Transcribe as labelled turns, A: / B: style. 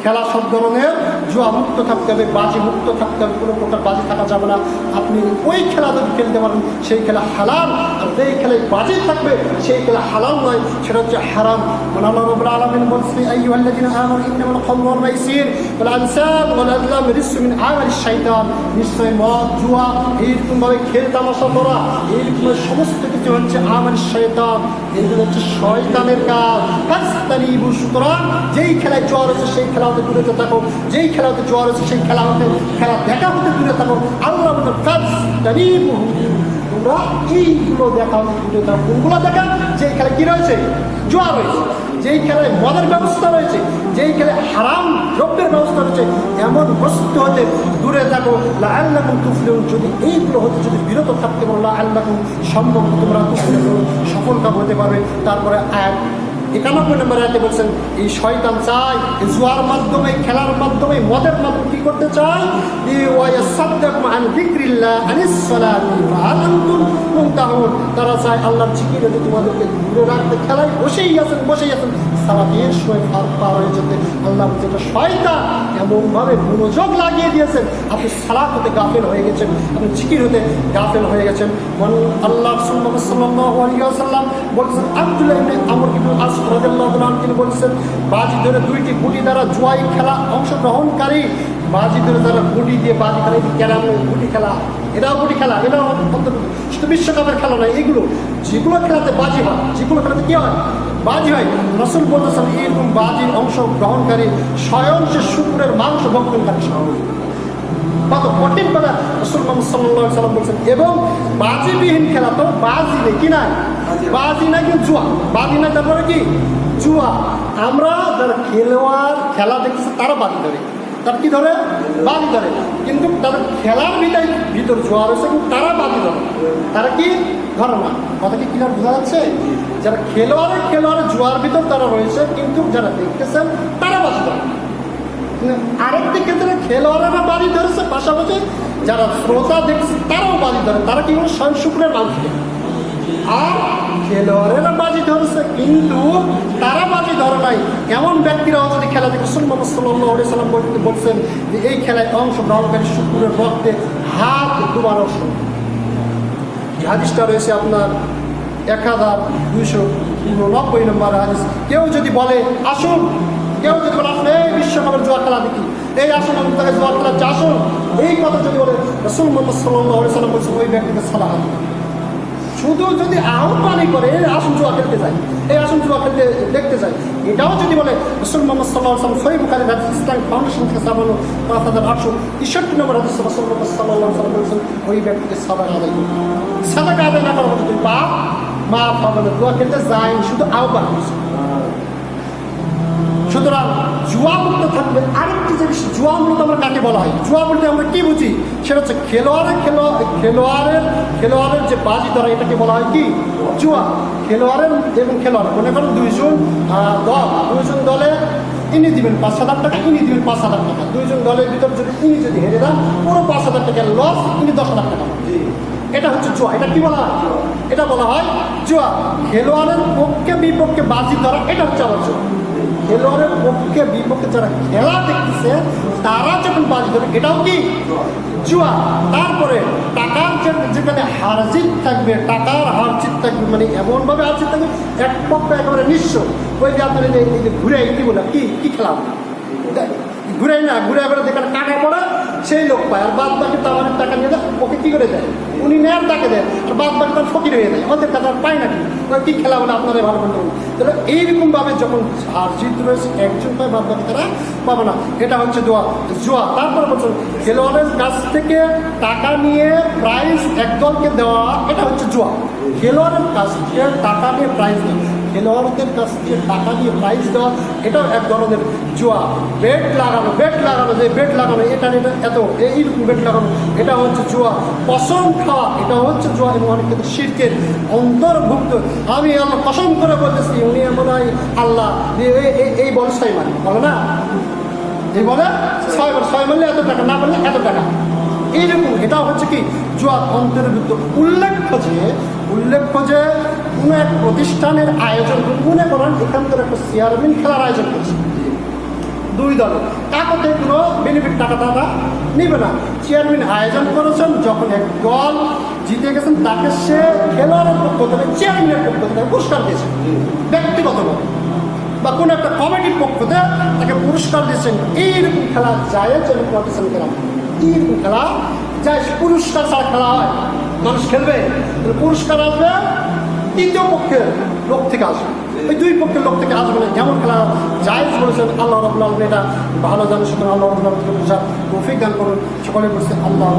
A: খেলা সব ধরনের জুয়া মুক্ত থাকতে হবে, বাজি মুক্ত থাকতে হবে, কোনো প্রকার বাজি থাকা যাবে না। আপনি ওই খেলা যদি খেলতে পারেন সেই খেলা হালাল, আর যেই খেলায় বাজি থাকবে সেই খেলা হালাল নয়, সেটা হচ্ছে হারাম। মানে আল্লাহ রাব্বুল আলামিন বলছেন আইয়ুহাল্লাযীনা আমানু ইন্নামাল খামরু ওয়াল মাইসির ওয়াল আনসাব ওয়াল আজলাম রিজসুম মিন আমালিশ শাইতান। নিশ্চয় মদ, জুয়া, এইরকমভাবে খেল তামাশা করা, এইরকম সমস্ত কিছু হচ্ছে আমালিশ শাইতান, এইগুলো হচ্ছে শয়তানের কাজ। ফাস্তানিবু, সুতরাং যেই খেলায় জোয়ার হচ্ছে সেই খেলা হতে দূরে থাকো, যেই খেলা হতে জোয়ার হচ্ছে সেই খেলা দেখা হতে দূরে থাকো। আল্লাহ বলে ফাস্তানিবু, তোমরা এইগুলো দেখা হতে দূরে থাকো। কোনগুলো দেখা? যেই খেলায় কি রয়েছে? জোয়ার রয়েছে, যেই খেলায় মদের ব্যবস্থা রয়েছে, যেই খেলায় হারাম দ্রব্যের ব্যবস্থা রয়েছে, এমন বস্তু হতে দূরে থাকো। লাআল্লাকুম তুফলিহুন, যদি এইগুলো হতে যদি বিরত থাকতে পারো, লাআল্লাকুম, সম্ভব তোমরা তুফলিহুন, সফল কাম হতে পারবে। তারপরে 91 নম্বর আয়াতে বলছেন এই শয়তান চায় এই জুয়ার মাধ্যমে, খেলার মাধ্যমে, মদের মাধ্যমে কি করতে চায়? ওয়ায়াসাদ্দাকুম আন যিকরিল্লাহ আনিস সালাতি ফাহাল আনতুম মুনতাহুন, তারা চায় আল্লাহর জিকির হতে তোমাদেরকে দূরে রাখতে। খেলায় বসেই আছেন সালাতের সময় পার হয়ে যেতে। আল্লাহ যেটা শয়তান এমনভাবে মনোযোগ লাগিয়ে দিয়েছেন, আপনি সালাত হতে গাফেল হয়ে গেছেন, আপনি জিকির হতে গাফেল হয়ে গেছেন। আল্লাহ রাসূল সাল্লাল্লাহু আলাইহি ওয়াসাল্লাম বলছেন, আব্দুল্লাহ ইবনে আমর ইবনে আস রাদিয়াল্লাহু আনহু তিনি বলছেন, বাজি ধরে দুইটি গুটি দ্বারা জুয়াই খেলা অংশগ্রহণকারী, বাজি ধরে যারা গুটি দিয়ে বাজি খেলা, ক্যারাম গুটি খেলা, এটাও গুটি খেলা, এটাও শুধু বিশ্বকাপের খেলা নয়, এগুলো যেগুলো খেলাতে বাজি হয়, যেগুলো খেলাতে কি হয়? বাজি হয়। রাসূল বলতেছেন এরকম বাজির অংশগ্রহণকারী স্বয়ং সে শুকরের মাংস ভক্ষণকারী। কত কঠিন কথা রাসূল মুহাম্মদ সাল্লাল্লাহু আলাইহি ওয়াসাল্লাম বলছেন। এবং বাজিবিহীন খেলা তো বাজি নেই, কি নাই? বাজি না, কিন্তু জুয়া। বাজি না, তারপরে কি? জুয়া। আমরা যারা খেলোয়াড় খেলা দেখতেছে তারা বাজি ধরে, তারা কি ধরে? বাজি ধরে। কিন্তু তাদের খেলার ভিতর জোয়ার রয়েছে, কিন্তু তারা বাজি ধরে, তারা কি ধরে না। কথা কি ক্লিয়ার বোঝা যাচ্ছে? যারা খেলোয়াড়ের জোয়ার ভিতর তারা রয়েছে, কিন্তু যারা দেখতেছেন তারা বাজি ধরে। আরেকটি ক্ষেত্রে খেলোয়াড়েরা বাজি ধরেছে, পাশাপাশি যারা শ্রোতা দেখছে তারাও বাজি ধরে, তারা কি হলো স্বয়ং শুকরের মাংস। আর খেলোয়াড়েরা বাজি ধরেছে কিন্তু তারা বাজি ধরে নাই এমন ব্যক্তিরাও যদি খেলা দেখে, রাসূল মুহাম্মদ সাল্লাল্লাহু আলাইহি ওয়াসাল্লাম বলছেন যে এই খেলায় অংশগ্রহণকারী শুকরের রক্তে হাত ডুবানো। এই হাদিসটা রয়েছে আপনার 1290 নম্বর হাদিস। কেউ যদি বলে আসুন, কেউ যদি বলে আসুন এই বিশ্বকাপের জুয়া খেলা দেখি, এই আসুন আমি তাকে জুয়া খেলা আসুন, এই কথা যদি বলে, রাসূল মুহাম্মদ সাল্লাল্লাহু আলাইহি ওয়াসাল্লাম বলছেন ওই ব্যক্তিকে সালাহ। শুধু যদি আহ্বানই করে আসুন জুয়া খেলতে যাই, এই আসুন জুয়া খেলতে দেখতে যাই, এটাও যদি বলে, রাসূল মুহাম্মদ সাল্লাল্লাহু আলাইহি ওয়াসাল্লাম সহিহ বুখারী হাদিস, ইসলামিক ফাউন্ডেশন থেকে 5863 নম্বর হাদিস, রাসূল মুহাম্মদ সাল্লাল্লাহু আলাইহি ওয়াসাল্লাম বলছেন ওই ব্যক্তিকে সাদাকা আদায় করুন। সাদাকা আদায় না করার মতো তুই পাপ মাফ হবে না। জুয়া খেলতে যাই, শুধু আহ্বান করছে। সুতরাং জুয়া মুক্ত থাকবে। আরেকটি জিনিস, জুয়া মূলত আমরা কাকে বলা হয়? জুয়া বলতে আমরা কি বুঝি? সেটা হচ্ছে খেলোয়াড়ের যে বাজি ধরা, এটাকে বলা হয় কি? জুয়া। খেলোয়াড়ের এবং খেলোয়াড় মনে করেন দুইজন দলে ইনি দিবেন 5,000 টাকা, ইনি দিবেন 5,000 টাকা। দুইজন দলের ভিতর যদি ইনি যদি হেরে যান, পুরো 5,000 টাকা লস, ইনি 10,000 টাকা। এটা হচ্ছে জুয়া। এটা কি বলা হয়? এটা বলা হয় জুয়া। খেলোয়াড়ের পক্ষে বিপক্ষে বাজি ধরা, এটা হচ্ছে আমার জুয়া। খেলোয়াড়ের পক্ষে বিপক্ষে যারা খেলা দেখতেছে তারা যখন বাজি ধরে, এটাও কি? জুয়া। তারপরে টাকার যেখানে হারজিত থাকবে, টাকার হারজিত থাকবে, মানে এমনভাবে হারজিত থাকবে এক পক্ষ একেবারে নিঃস্ব। ওই যে আপনার ঘুরে কি বলে কি খেলা ঘুরে না, ঘুরে করে যেখানে টাকা পড়ে সেই লোক পায়, আর বাদ বাকি তামানের টাকা নিয়ে দেয়, ওকে কি করে দেয়? উনি নেয়ার টাকা দেয়, আর বাদ বাকি তার ফকির হয়ে যায়। আমাদের টাকা পায় নাকি? ওরা কি খেলা বলে আপনারা ভালো বলতে পারেন। তাহলে এইরকমভাবে যখন হার জিত রয়েছে, একজন পায়, বাদ বাকি তারা পাবে না। এটা হচ্ছে জুয়া। তারপরে বলছেন খেলোয়াড়ের কাছ থেকে টাকা নিয়ে প্রাইজ একদলকে দেওয়া, এটা হচ্ছে জুয়া। খেলোয়াড়ের কাছ থেকে টাকা নিয়ে প্রাইজ দেওয়া, খেলোয়াড়দের কাছ থেকে টাকা দিয়ে প্রাইজ দেওয়া, এটাও এক ধরনের জুয়া। বেট লাগানো, যে বেট লাগানো, এটা এত এইরকম বেট লাগানো, এটা হচ্ছে জুয়া। কসম খাওয়া, এটা হচ্ছে জুয়া। এবং অনেক ক্ষেত্রে শিরকের অন্তর্ভুক্ত। আমি আল্লাহ কসম করে বলতেছি, উনি এমন হয় আল্লাহ এই বল 6 মানে বলে না, এই বলে 6 মারলে এত টাকা, না বললে এত টাকা, এইরকম। এটা হচ্ছে কি? জুয়া অন্তর্ভুক্ত। উল্লেখ্য যে কোনো এক প্রতিষ্ঠানের আয়োজন, মনে করেন এখান থেকে একটা চেয়ারম্যান খেলার আয়োজন করছে, দুই দলে কাকতে কোনো বেনিফিট টাকা তারা নেবে না। চেয়ারম্যান আয়োজন করেছেন, যখন এক দল জিতে গেছেন তাকে সে খেলোয়াড়ের পক্ষ থেকে চেয়ারম্যানের পক্ষ থেকে পুরস্কার দিয়েছেন ব্যক্তিগতভাবে, বা কোনো একটা কমিটির পক্ষ থেকে তাকে পুরস্কার দিয়েছেন। এইরকম খেলা যায় যেন পাকিস্তান খেলা, এইরকম খেলা যায়। পুরস্কার ছাড়া খেলা হয়, মানুষ খেলবে, পুরস্কার আসবে তৃতীয় পক্ষের লোক থেকে আসবে, ওই দুই পক্ষের লোক থেকে আসবে না। যেমন খেলা জায়েজ বলেছেন আল্লাহ রাব্বুল আলামিন, এটা ভালো জানে, সুতরাং আল্লাহ রাব্বুল আলামিন বোঝার তৌফিক দান করুন। সকলে বলছে আল্লাহ।